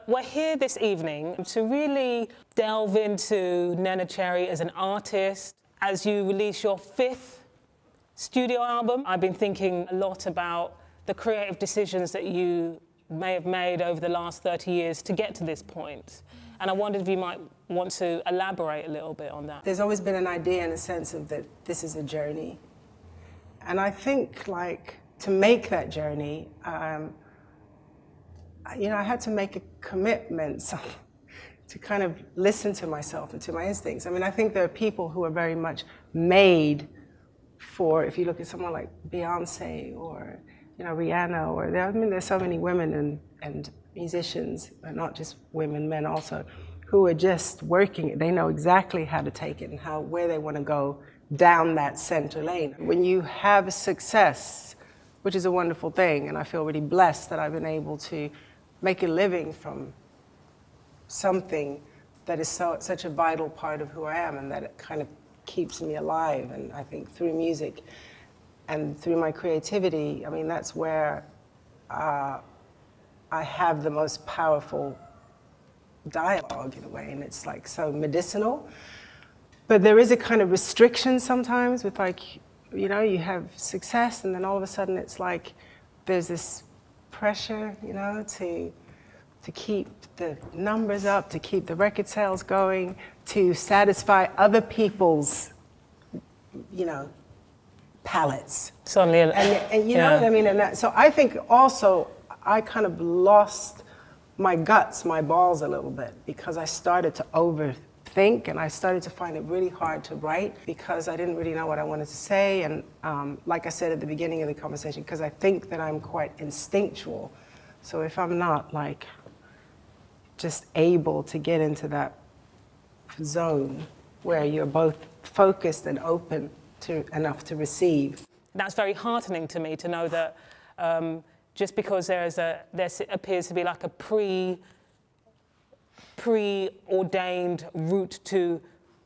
We're here this evening to really delve into Neneh Cherry as an artist. As you release your 5th studio album, I've been thinking a lot about the creative decisions that you may have made over the last 30 years to get to this point. And I wondered if you might want to elaborate a little bit on that. There's always been an idea in a sense of that this is a journey. And I think, like, to make that journey, you know, I had to make a commitment to kind of listen to myself and to my instincts. I mean, I think there are people who are very much made for, if you look at someone like Beyonce or, you know, Rihanna, or I mean, there's so many women and musicians, and not just women, men also, who are just working. They know exactly how to take it and where they want to go down that center lane. When you have success, which is a wonderful thing, and I feel really blessed that I've been able to make a living from something that is such a vital part of who I am, and that it kind of keeps me alive. And I think through music and through my creativity, I mean, that's where I have the most powerful dialogue in a way, and it's like so medicinal. But there is a kind of restriction sometimes with, like, you know, you have success and then all of a sudden it's like there's this pressure, you know, to keep the numbers up, to keep the record sales going, to satisfy other people's, you know, palates. Suddenly, and you know what I mean? And so I think also I kind of lost my guts, my balls a little bit, because I started to overthink, and I started to find it really hard to write because I didn't really know what I wanted to say. And like I said at the beginning of the conversation, because I think that I'm quite instinctual. So if I'm not, like, just able to get into that zone where you're both focused and open to enough to receive. That's very heartening to me to know that just because there appears to be like a preordained route to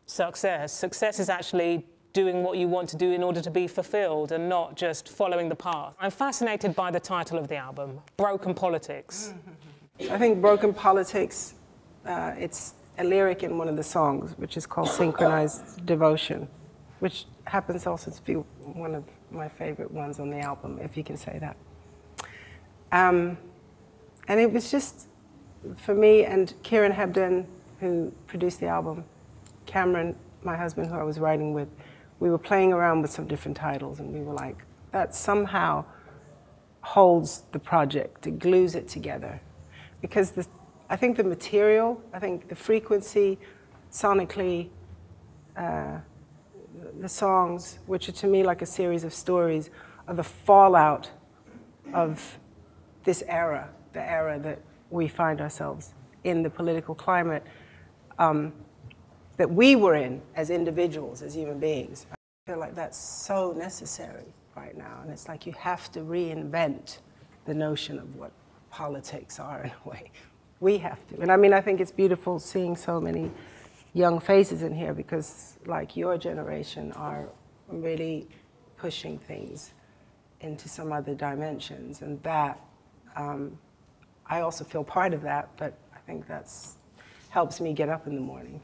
success. Success is actually doing what you want to do in order to be fulfilled and not just following the path. I'm fascinated by the title of the album, Broken Politics. I think Broken Politics, it's a lyric in one of the songs, which is called Synchronized Devotion, which happens also to be one of my favorite ones on the album, if you can say that. And it was just, for me and Kieran Hebden, who produced the album, Cameron, my husband, who I was writing with, we were playing around with some different titles, and we were like, that somehow holds the project, it glues it together. Because I think the material, I think the frequency, sonically, the songs, which are to me like a series of stories, are the fallout of this era, the era that we find ourselves in, the political climate that we were in as individuals, as human beings. I feel like that's so necessary right now, and it's like you have to reinvent the notion of what politics are in a way. We have to. And I mean, I think it's beautiful seeing so many young faces in here because, like, your generation are really pushing things into some other dimensions, and that, I also feel part of that, but I think that's helps me get up in the morning.